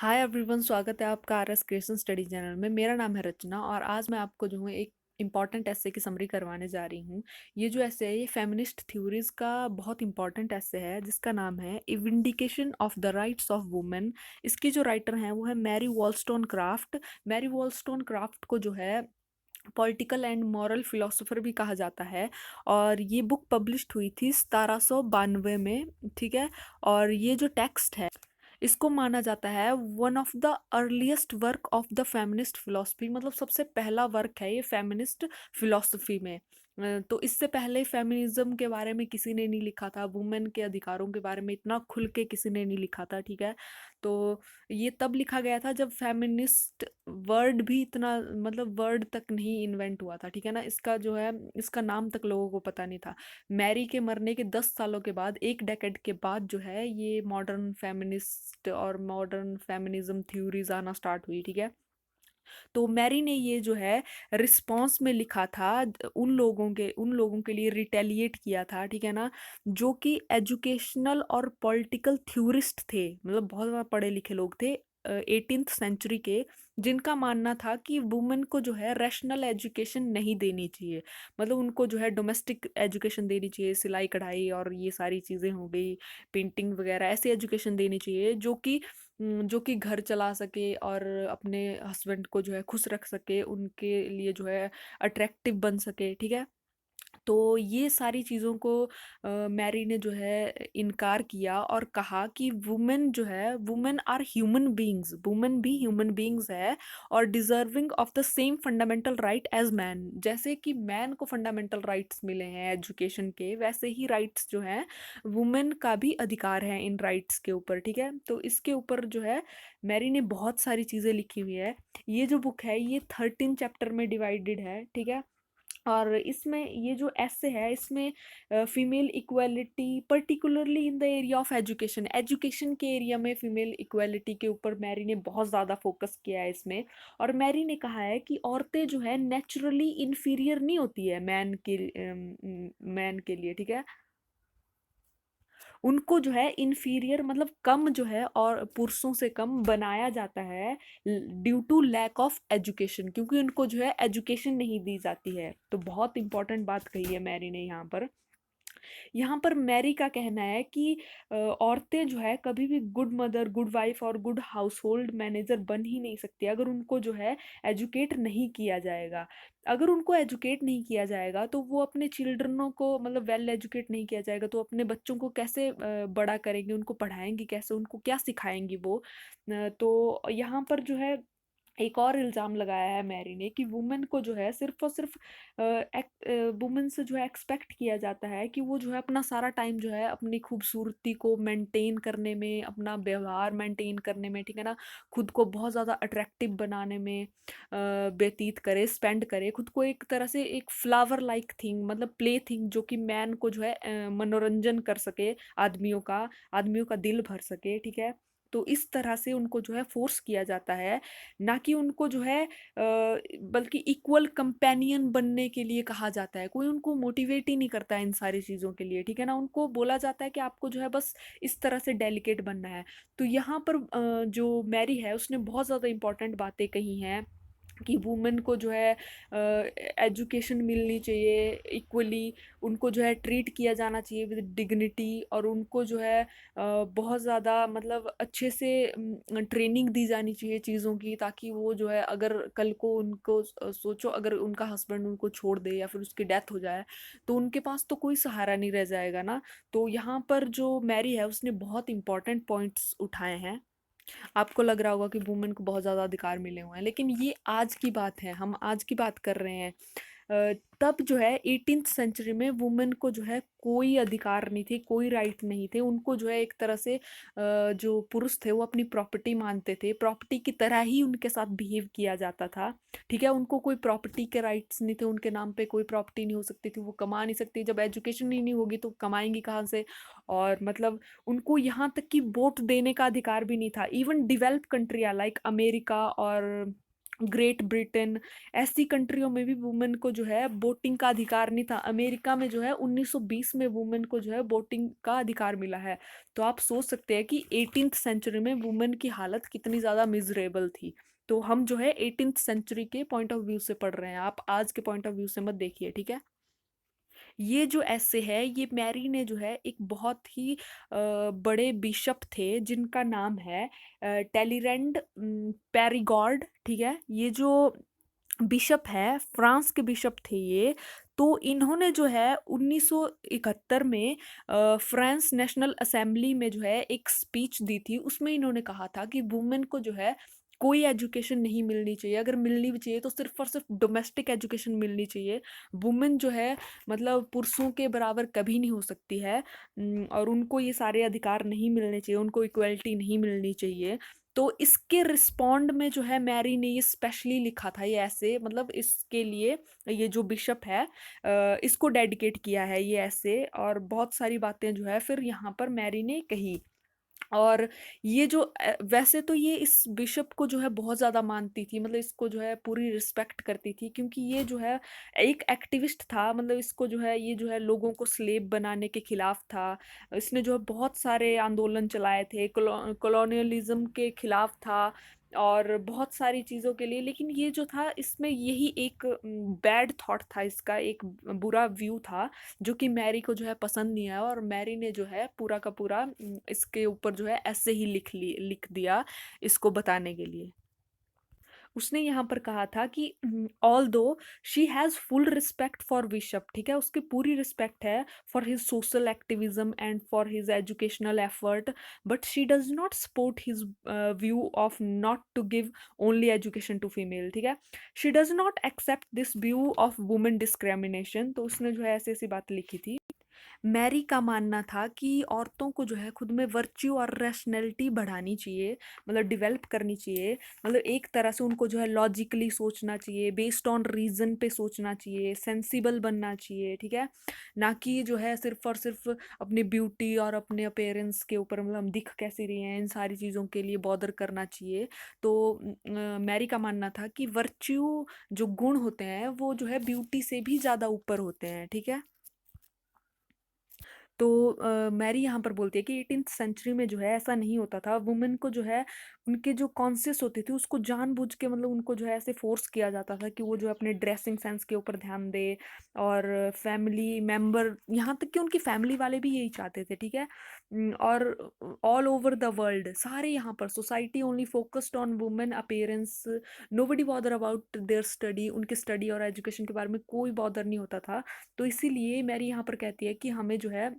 Hi everyone, स्वागत है आपका आरएस क्रिएशन स्टडी चैनल में। मेरा नाम है रचना और आज मैं आपको जो है एक इम्पॉर्टेंट ऐसे की समरी करवाने जा रही हूँ। ये जो ऐसे है ये फेमिनिस्ट थ्योरीज का बहुत इंपॉर्टेंट ऐसे है जिसका नाम है a vindication of the rights of women. इसकी जो राइटर हैं वो है मैरी वॉलस्टोनक्राफ्ट। मैरी वॉलस्टोनक्राफ्ट को जो है पॉलिटिकल एंड मॉरल फिलोसोफर भी कहा जाता है और ये बुक पब्लिश्ड हुई थी 1792 में। ठीक है। और ये जो टेक्स्ट है इसको माना जाता है one of the earliest work of the feminist philosophy, मतलब सबसे पहला वर्क है ये फेमिनिस्ट फिलोसफी में। तो इससे पहले फेमिनिज्म के बारे में किसी ने नहीं लिखा था, वुमेन के अधिकारों के बारे में इतना खुल के किसी ने नहीं लिखा था। ठीक है। तो ये तब लिखा गया था जब फेमिनिस्ट वर्ड भी इतना, मतलब वर्ड तक नहीं इन्वेंट हुआ था। ठीक है ना। इसका जो है इसका नाम तक लोगों को पता नहीं था। मैरी के मरने के 10 सालों के बाद, एक डेकेड के बाद जो है ये मॉडर्न फेमिनिस्ट और मॉडर्न फेमिनिज्म थ्योरीज आना स्टार्ट हुई। ठीक है। तो मैरी ने ये जो है रिस्पॉन्स में लिखा था उन लोगों के लिए रिटेलिएट किया था। ठीक है ना। जो कि एजुकेशनल और पॉलिटिकल थ्योरिस्ट थे, मतलब बहुत ज़्यादा पढ़े लिखे लोग थे 18th सेंचुरी के, जिनका मानना था कि वुमेन को जो है रैशनल एजुकेशन नहीं देनी चाहिए। मतलब उनको जो है डोमेस्टिक एजुकेशन देनी चाहिए, सिलाई कढ़ाई और ये सारी चीज़ें हो गई, पेंटिंग वगैरह, ऐसी एजुकेशन देनी चाहिए जो कि घर चला सके और अपने हस्बैंड को जो है खुश रख सके, उनके लिए जो है अट्रैक्टिव बन सके। ठीक है। तो ये सारी चीज़ों को मैरी ने जो है इनकार किया और कहा कि वुमेन जो है, women are human beings, women भी ह्यूमन बीइंग्स है और deserving of the same fundamental right as man. जैसे कि मैन को फंडामेंटल राइट्स मिले हैं एजुकेशन के, वैसे ही राइट्स जो हैं वुमेन का भी अधिकार है इन राइट्स के ऊपर। ठीक है। तो इसके ऊपर जो है मैरी ने बहुत सारी चीज़ें लिखी हुई है। ये जो बुक है ये 13 चैप्टर में डिवाइडेड है। ठीक है। और इसमें ये जो ऐसे है इसमें female equality, particularly in the area of education, education के एरिया में फीमेल इक्वालिटी के ऊपर मैरी ने बहुत ज़्यादा फोकस किया है इसमें। और मैरी ने कहा है कि औरतें जो है नेचुरली इन्फीरियर नहीं होती है मैन के लिए। ठीक है। उनको जो है इन्फीरियर मतलब कम जो है और पुरुषों से कम बनाया जाता है due to lack of education, क्योंकि उनको जो है एजुकेशन नहीं दी जाती है। तो बहुत इंपॉर्टेंट बात कही है मैरी ने यहाँ पर। यहाँ पर मैरी का कहना है कि औरतें जो है कभी भी गुड मदर, गुड वाइफ और गुड हाउस होल्ड मैनेजर बन ही नहीं सकती अगर उनको जो है एजुकेट नहीं किया जाएगा। अगर उनको एजुकेट नहीं किया जाएगा तो वो अपने चिल्ड्रनों को, मतलब वेल एजुकेट नहीं किया जाएगा तो अपने बच्चों को कैसे बड़ा करेंगे, उनको पढ़ाएंगी कैसे, उनको क्या सिखाएंगी वो। तो यहाँ पर जो है एक और इल्ज़ाम लगाया है मैरी ने कि वुमेन को जो है सिर्फ और सिर्फ वुमेन से जो है एक्सपेक्ट किया जाता है कि वो जो है अपना सारा टाइम जो है अपनी खूबसूरती को मेंटेन करने में, अपना व्यवहार मेंटेन करने में, ठीक है ना, खुद को बहुत ज़्यादा अट्रैक्टिव बनाने में व्यतीत करे, स्पेंड करे, खुद को एक तरह से एक फ्लावर लाइक थिंग, मतलब प्ले थिंग, जो कि मैन को जो है मनोरंजन कर सके, आदमियों का दिल भर सके। ठीक है। तो इस तरह से उनको जो है फोर्स किया जाता है, ना कि उनको जो है बल्कि इक्वल कंपेनियन बनने के लिए कहा जाता है। कोई उनको मोटिवेट ही नहीं करता है इन सारी चीज़ों के लिए। ठीक है ना। उनको बोला जाता है कि आपको जो है बस इस तरह से डेलिकेट बनना है। तो यहाँ पर जो मैरी है उसने बहुत ज़्यादा इंपॉर्टेंट बातें कही हैं कि वुमेन को जो है एजुकेशन मिलनी चाहिए इक्वली, उनको जो है ट्रीट किया जाना चाहिए विद डिग्निटी, और उनको जो है बहुत ज़्यादा मतलब अच्छे से ट्रेनिंग दी जानी चाहिए चीज़ों की, ताकि वो जो है अगर कल को उनको सोचो अगर उनका हस्बैंड उनको छोड़ दे या फिर उसकी डेथ हो जाए तो उनके पास तो कोई सहारा नहीं रह जाएगा ना। तो यहाँ पर जो मैरी है उसने बहुत इंपॉर्टेंट पॉइंट्स उठाए हैं। आपको लग रहा होगा कि वुमेन को बहुत ज़्यादा अधिकार मिले हुए हैं, लेकिन ये आज की बात है, हम आज की बात कर रहे हैं। तब जो है 18th सेंचुरी में वुमेन को जो है कोई अधिकार नहीं थे, कोई राइट नहीं थे। उनको जो है एक तरह से जो पुरुष थे वो अपनी प्रॉपर्टी मानते थे, प्रॉपर्टी की तरह ही उनके साथ बिहेव किया जाता था। ठीक है। उनको कोई प्रॉपर्टी के राइट्स नहीं थे, उनके नाम पे कोई प्रॉपर्टी नहीं हो सकती थी, वो कमा नहीं सकती, जब एजुकेशन ही नहीं होगी तो कमाएंगी कहाँ से। और मतलब उनको यहाँ तक कि वोट देने का अधिकार भी नहीं था। इवन डेवलप कंट्रियाँ लाइक अमेरिका और ग्रेट ब्रिटेन, ऐसी कंट्रियों में भी वुमेन को जो है वोटिंग का अधिकार नहीं था। अमेरिका में जो है 1920 में वुमेन को जो है वोटिंग का अधिकार मिला है। तो आप सोच सकते हैं कि 18th सेंचुरी में वुमेन की हालत कितनी ज़्यादा मिजरेबल थी। तो हम जो है 18th सेंचुरी के पॉइंट ऑफ व्यू से पढ़ रहे हैं, आप आज के पॉइंट ऑफ व्यू से मत देखिए, ठीक है। ये जो ऐसे है ये मैरी ने जो है एक बहुत ही बड़े बिशप थे जिनका नाम है टेलीरेंड पेरिगॉर्ड, ठीक है। ये जो बिशप है, फ्रांस के बिशप थे ये। तो इन्होंने जो है 1971 में फ्रांस नेशनल असेंबली में जो है एक स्पीच दी थी। उसमें इन्होंने कहा था कि वुमेन को जो है कोई एजुकेशन नहीं मिलनी चाहिए, अगर मिलनी भी चाहिए तो सिर्फ और सिर्फ डोमेस्टिक एजुकेशन मिलनी चाहिए। वुमेन जो है मतलब पुरुषों के बराबर कभी नहीं हो सकती है। और उनको ये सारे अधिकार नहीं मिलने चाहिए, उनको इक्वलिटी नहीं मिलनी चाहिए। तो इसके रिस्पॉन्ड में जो है मैरी ने ये स्पेशली लिखा था, ये ऐसे मतलब इसके लिए ये जो बिशप है इसको डेडिकेट किया है ये ऐसे, और बहुत सारी बातें जो है फिर यहाँ पर मैरी ने कही। और ये जो वैसे तो ये इस बिशप को जो है बहुत ज़्यादा मानती थी, मतलब इसको जो है पूरी रिस्पेक्ट करती थी, क्योंकि ये जो है एक एक्टिविस्ट था। मतलब इसको जो है ये जो है लोगों को स्लेव बनाने के खिलाफ था। इसने जो है बहुत सारे आंदोलन चलाए थे, कॉलोनियलिज्म के खिलाफ था और बहुत सारी चीज़ों के लिए। लेकिन ये जो था इसमें यही एक बैड थॉट था, इसका एक बुरा व्यू था जो कि मैरी को जो है पसंद नहीं आया। और मैरी ने जो है पूरा का पूरा इसके ऊपर जो है ऐसे ही लिख दिया इसको बताने के लिए। उसने यहाँ पर कहा था कि although she has full respect for bishop, ठीक है, उसकी पूरी रिस्पेक्ट है for his social activism and for his educational effort, but she does not support his view of not to give only education to female, ठीक है। She does not accept this view of women discrimination. तो उसने जो है ऐसी ऐसी बात लिखी थी। मैरी का मानना था कि औरतों को जो है खुद में वर्च्यू और रैशनैलिटी बढ़ानी चाहिए, मतलब डेवलप करनी चाहिए। मतलब एक तरह से उनको जो है लॉजिकली सोचना चाहिए, बेस्ड ऑन रीजन पे सोचना चाहिए, सेंसिबल बनना चाहिए, ठीक है। ना कि जो है सिर्फ और सिर्फ अपनी ब्यूटी और अपने अपेयरेंस के ऊपर, मतलब हम दिख कैसी रही हैं इन सारी चीज़ों के लिए बॉदर करना चाहिए। तो मैरी का मानना था कि वर्च्यू जो गुण होते हैं वो जो है ब्यूटी से भी ज़्यादा ऊपर होते हैं, ठीक है। तो मैरी यहाँ पर बोलती है कि 18th सेंचुरी में जो है ऐसा नहीं होता था। वुमेन को जो है उनके जो कॉन्शियस होती थी उसको जानबूझ के, मतलब उनको जो है ऐसे फोर्स किया जाता था कि वो जो है अपने ड्रेसिंग सेंस के ऊपर ध्यान दे। और फैमिली मेंबर, यहाँ तक कि उनकी फैमिली वाले भी यही चाहते थे, ठीक है। और ऑल ओवर द वर्ल्ड सारे यहाँ पर society only focused on women appearance, nobody bother about their study, उनके स्टडी और एजुकेशन के बारे में कोई बॉदर नहीं होता था। तो इसीलिए मैरी यहाँ पर कहती है कि हमें जो है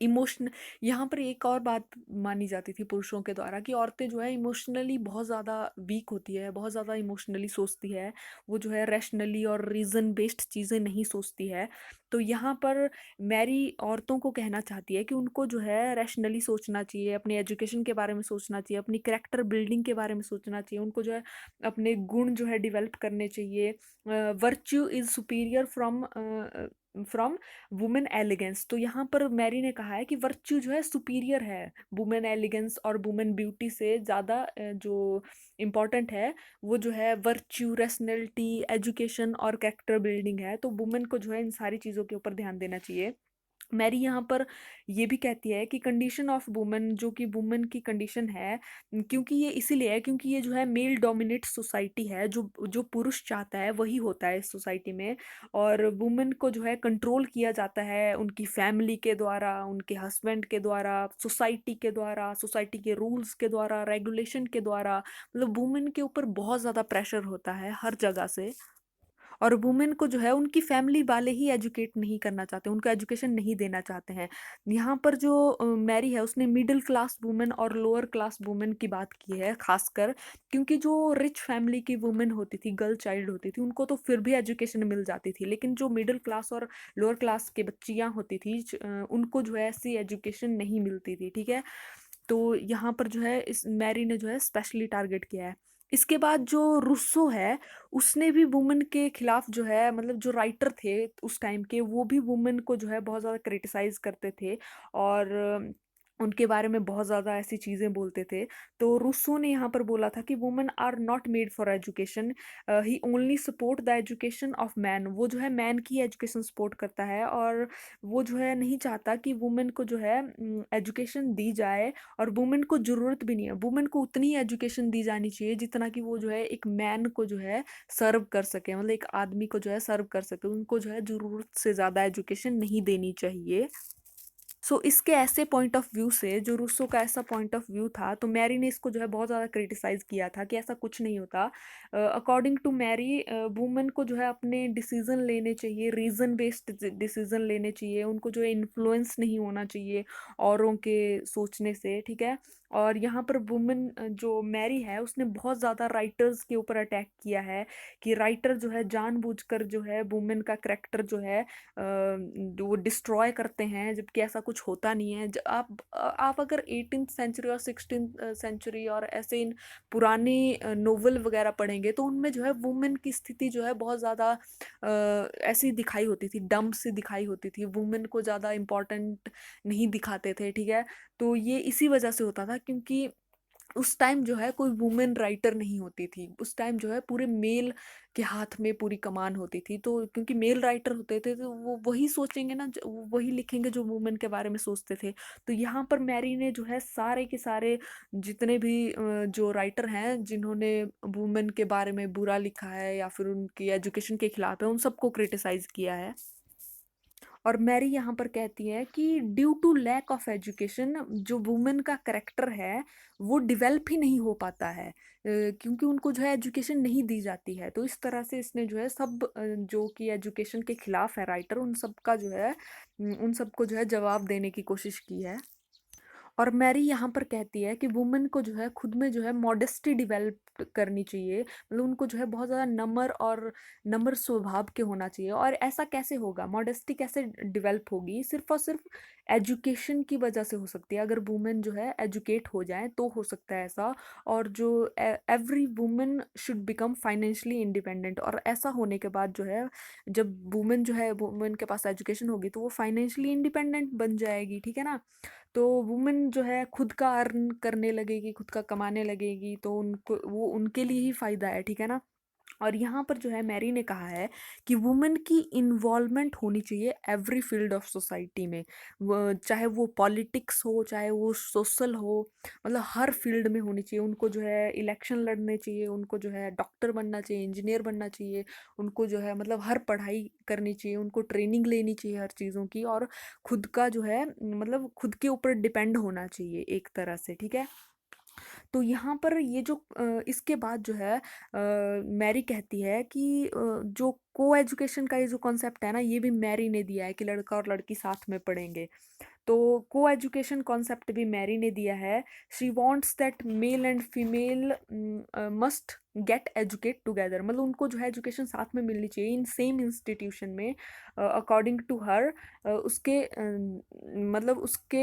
इमोशन, यहाँ पर एक और बात मानी जाती थी पुरुषों के द्वारा कि औरतें जो है इमोशनली बहुत ज़्यादा वीक होती है, बहुत ज़्यादा इमोशनली सोचती है। वो जो है रैशनली और रीज़न बेस्ड चीज़ें नहीं सोचती है। तो यहाँ पर मैरी औरतों को कहना चाहती है कि उनको जो है रैशनली सोचना चाहिए, अपने एजुकेशन के बारे में सोचना चाहिए, अपनी कैरेक्टर बिल्डिंग के बारे में सोचना चाहिए, उनको जो है अपने गुण जो है डेवलप करने चाहिए। Virtue is superior from women elegance. तो यहाँ पर मैरी ने कहा है कि वर्च्यू जो है सुपीरियर है वुमेन एलिगेंस और वुमेन ब्यूटी से ज़्यादा। जो इम्पॉर्टेंट है वो जो है वर्च्यू, रेशनैलिटी, एजुकेशन और कैरेक्टर बिल्डिंग है। तो वुमेन को जो है इन सारी चीज़ों के ऊपर ध्यान देना चाहिए। मैरी यहाँ पर ये भी कहती है कि कंडीशन ऑफ वुमेन, जो कि वुमेन की कंडीशन है, क्योंकि ये इसीलिए है क्योंकि ये जो है मेल डोमिनेट सोसाइटी है, जो जो पुरुष चाहता है वही होता है इस सोसाइटी में। और वुमेन को जो है कंट्रोल किया जाता है उनकी फैमिली के द्वारा, उनके हस्बैंड के द्वारा, सोसाइटी के द्वारा, सोसाइटी के रूल्स के द्वारा, रेगुलेशन के द्वारा। मतलब वुमेन के ऊपर बहुत ज़्यादा प्रेशर होता है हर जगह से। और वुमेन को जो है उनकी फैमिली वाले ही एजुकेट नहीं करना चाहते, उनको एजुकेशन नहीं देना चाहते हैं। यहाँ पर जो मैरी है उसने मिडिल क्लास वुमेन और लोअर क्लास वुमेन की बात की है खासकर, क्योंकि जो रिच फैमिली की वुमेन होती थी, गर्ल चाइल्ड होती थी, उनको तो फिर भी एजुकेशन मिल जाती थी। लेकिन जो मिडिल क्लास और लोअर क्लास की बच्चियाँ होती थी उनको जो है ऐसी एजुकेशन नहीं मिलती थी, ठीक है। तो यहाँ पर जो है इस मैरी ने जो है स्पेशली टारगेट किया है। इसके बाद जो रुस्सो है उसने भी वुमेन के खिलाफ जो है, मतलब जो राइटर थे उस टाइम के वो भी वुमेन को जो है बहुत ज़्यादा क्रिटिसाइज करते थे। और उनके बारे में बहुत ज़्यादा ऐसी चीज़ें बोलते थे। तो रूसो ने यहाँ पर बोला था कि women are not made for education, he only support the education of man. वो जो है मैन की एजुकेशन सपोर्ट करता है, और वो जो है नहीं चाहता कि वुमेन को जो है एजुकेशन दी जाए, और वुमेन को ज़रूरत भी नहीं है। वुमेन को उतनी एजुकेशन दी जानी चाहिए जितना कि वो जो है एक मैन को जो है सर्व कर सके, मतलब एक आदमी को जो है सर्व कर सके। उनको जो है ज़रूरत से ज़्यादा एजुकेशन नहीं देनी चाहिए। सो इसके ऐसे पॉइंट ऑफ व्यू से, जो रूसो का ऐसा पॉइंट ऑफ व्यू था, तो मैरी ने इसको जो है बहुत ज़्यादा क्रिटिसाइज़ किया था कि ऐसा कुछ नहीं होता। अकॉर्डिंग टू मैरी, वुमेन को जो है अपने डिसीजन लेने चाहिए, रीज़न बेस्ड डिसीजन लेने चाहिए। उनको जो है इन्फ्लुएंस नहीं होना चाहिए औरों के सोचने से, ठीक है। और यहाँ पर वुमेन, जो मैरी है, उसने बहुत ज़्यादा राइटर्स के ऊपर अटैक किया है कि राइटर जो है जानबूझकर जो है वुमेन का करेक्टर जो है वो डिस्ट्रॉय करते हैं, जबकि ऐसा कुछ होता नहीं है। आप अगर 18th सेंचुरी और 16th सेंचुरी और ऐसे इन पुरानी नोवेल वगैरह पढ़ेंगे, तो उनमें जो है वुमेन की स्थिति जो है बहुत ज़्यादा ऐसी दिखाई होती थी, डम सी दिखाई होती थी। वुमेन को ज़्यादा इम्पोर्टेंट नहीं दिखाते थे, ठीक है। तो ये इसी वजह से होता था, क्योंकि उस टाइम जो है कोई वुमेन राइटर नहीं होती थी। उस टाइम जो है पूरे मेल के हाथ में पूरी कमान होती थी। तो क्योंकि मेल राइटर होते थे, तो वो वही सोचेंगे ना, वो वही लिखेंगे जो वुमेन के बारे में सोचते थे। तो यहाँ पर मैरी ने जो है सारे के सारे जितने भी जो राइटर हैं जिन्होंने वुमेन के बारे में बुरा लिखा है या फिर उनकी एजुकेशन के खिलाफ है, उन सबको क्रिटिसाइज किया है। और मैरी यहाँ पर कहती है कि due to lack of education, जो वुमेन का करेक्टर है वो डिवेल्प ही नहीं हो पाता है, क्योंकि उनको जो है एजुकेशन नहीं दी जाती है। तो इस तरह से इसने जो है सब जो कि एजुकेशन के खिलाफ है राइटर, उन सब का जो है उन सबको जो है जवाब देने की कोशिश की है। और मैरी यहाँ पर कहती है कि वुमेन को जो है खुद में जो है मॉडेस्टी डिवेल्प करनी चाहिए, मतलब उनको जो है बहुत ज़्यादा नम्र और नम्र स्वभाव के होना चाहिए। और ऐसा कैसे होगा, मॉडेस्टी कैसे डिवेल्प होगी? सिर्फ और सिर्फ एजुकेशन की वजह से हो सकती है। अगर वुमेन जो है एजुकेट हो जाए तो हो सकता है ऐसा। और जो every women should become financially independent, और ऐसा होने के बाद जो है, जब वुमेन जो है, वुमेन के पास एजुकेशन होगी, तो वो फाइनेंशियली इंडिपेंडेंट बन जाएगी, ठीक है ना। तो वुमेन जो है खुद का अर्न करने लगेगी, खुद का कमाने लगेगी, तो उनको वो उनके लिए ही फ़ायदा है, ठीक है ना। और यहाँ पर जो है मैरी ने कहा है कि वुमेन की इन्वॉल्वमेंट होनी चाहिए एवरी फील्ड ऑफ सोसाइटी में। चाहे वो पॉलिटिक्स हो, चाहे वो सोशल हो, मतलब हर फील्ड में होनी चाहिए। उनको जो है इलेक्शन लड़ने चाहिए, उनको जो है डॉक्टर बनना चाहिए, इंजीनियर बनना चाहिए, उनको जो है मतलब हर पढ़ाई करनी चाहिए, उनको ट्रेनिंग लेनी चाहिए हर चीज़ों की, और खुद का जो है मतलब खुद के ऊपर डिपेंड होना चाहिए एक तरह से, ठीक है। तो यहाँ पर ये जो इसके बाद जो है मैरी कहती है कि जो को एजुकेशन का ये जो कॉन्सेप्ट है ना, ये भी मैरी ने दिया है कि लड़का और लड़की साथ में पढ़ेंगे। तो को एजुकेशन कॉन्सेप्ट भी मैरी ने दिया है। She wants that male and female must get educate together, मतलब उनको जो है एजुकेशन साथ में मिलनी चाहिए इन सेम इंस्टीट्यूशन में। अकॉर्डिंग टू हर, उसके मतलब उसके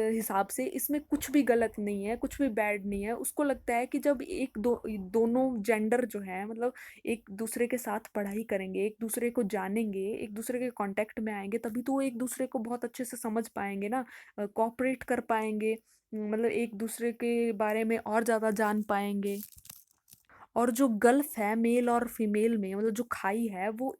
हिसाब से इसमें कुछ भी गलत नहीं है, कुछ भी बैड नहीं है। उसको लगता है कि जब दोनों जेंडर जो है, मतलब एक दूसरे के साथ पढ़ाई करेंगे, एक दूसरे को जानेंगे, एक दूसरे के कांटेक्ट में आएंगे, तभी तो वो एक दूसरे को बहुत अच्छे से समझ पाएंगे ना, कोऑपरेट कर पाएंगे, मतलब एक दूसरे के बारे में और ज़्यादा जान पाएंगे। और जो गल्फ है मेल और फीमेल में, मतलब जो खाई है वो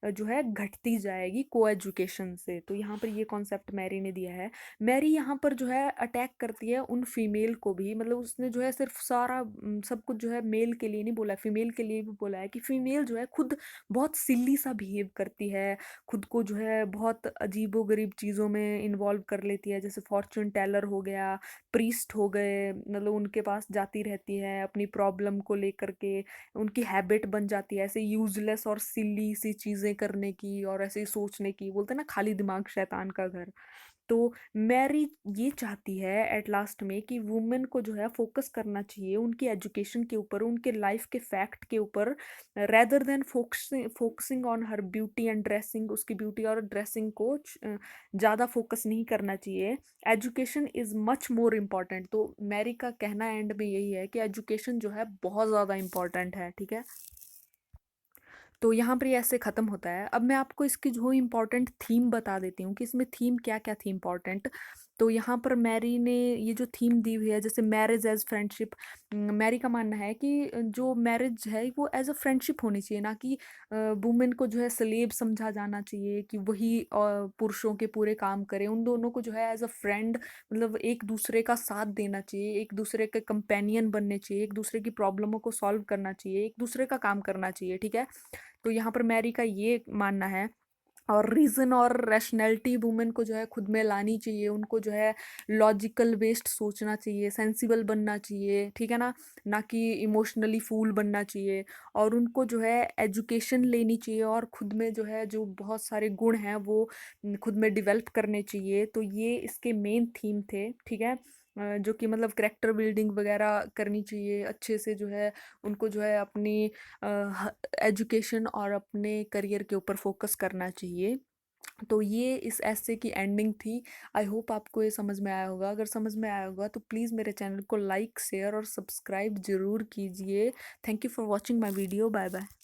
जो है घटती जाएगी को एजुकेशन से। तो यहाँ पर ये कॉन्सेप्ट मैरी ने दिया है। मैरी यहाँ पर जो है अटैक करती है उन फीमेल को भी, मतलब उसने जो है सिर्फ सारा सब कुछ जो है मेल के लिए नहीं बोला, फीमेल के लिए भी बोला है कि फीमेल जो है खुद बहुत सिल्ली सा बिहेव करती है, खुद को जो है बहुत अजीबोगरीब चीज़ों में इन्वॉल्व कर लेती है, जैसे फॉर्च्यून टेलर हो गया, प्रीस्ट हो गए, मतलब उनके पास जाती रहती है अपनी प्रॉब्लम को लेकर के। उनकी हैबिट बन जाती है ऐसे यूजलेस और सिली सी चीज़ें करने की, और ऐसे ही सोचने की, बोलते हैं ना खाली दिमाग शैतान का घर। तो मैरी ये चाहती है एट लास्ट में कि वुमेन को जो है फोकस करना चाहिए उनकी एजुकेशन के ऊपर, उनके लाइफ के फैक्ट के ऊपर, rather than focusing on her beauty and dressing. उसकी ब्यूटी और ड्रेसिंग को ज़्यादा फोकस नहीं करना चाहिए। Education is much more important. तो मैरी का कहना एंड में यही है कि एजुकेशन जो है बहुत ज़्यादा इम्पॉर्टेंट है, ठीक है। तो यहाँ पर ये ऐसे ख़त्म होता है। अब मैं आपको इसकी जो इम्पोर्टेंट थीम बता देती हूँ कि इसमें थीम क्या क्या थी इम्पोर्टेंट। तो यहाँ पर मैरी ने ये जो थीम दी हुई है जैसे मैरिज एज़ फ्रेंडशिप। मैरी का मानना है कि जो मैरिज है वो एज़ अ फ्रेंडशिप होनी चाहिए, ना कि वुमेन को जो है स्लेव समझा जाना चाहिए कि वही पुरुषों के पूरे काम करें। उन दोनों को जो है एज़ अ फ्रेंड मतलब एक दूसरे का साथ देना चाहिए, एक दूसरे के कंपेनियन बनने चाहिए, एक दूसरे की प्रॉब्लमों को सॉल्व करना चाहिए, एक दूसरे का काम करना चाहिए, ठीक है? तो यहाँ पर मैरी का ये मानना है। और रीज़न और रैशनैलिटी वुमेन को जो है खुद में लानी चाहिए, उनको जो है लॉजिकल बेस्ड सोचना चाहिए, सेंसिबल बनना चाहिए, ठीक है ना? ना कि इमोशनली फूल बनना चाहिए। और उनको जो है एजुकेशन लेनी चाहिए और खुद में जो है जो बहुत सारे गुण हैं वो खुद में डेवलप करने चाहिए। तो ये इसके मेन थीम थे, ठीक है? जो कि मतलब करैक्टर बिल्डिंग वगैरह करनी चाहिए अच्छे से, जो है उनको जो है अपनी एजुकेशन और अपने करियर के ऊपर फोकस करना चाहिए। तो ये इस ऐसे की एंडिंग थी। आई होप आपको ये समझ में आया होगा। अगर समझ में आया होगा तो प्लीज़ मेरे चैनल को लाइक शेयर और सब्सक्राइब ज़रूर कीजिए। Thank you for watching my video. Bye bye.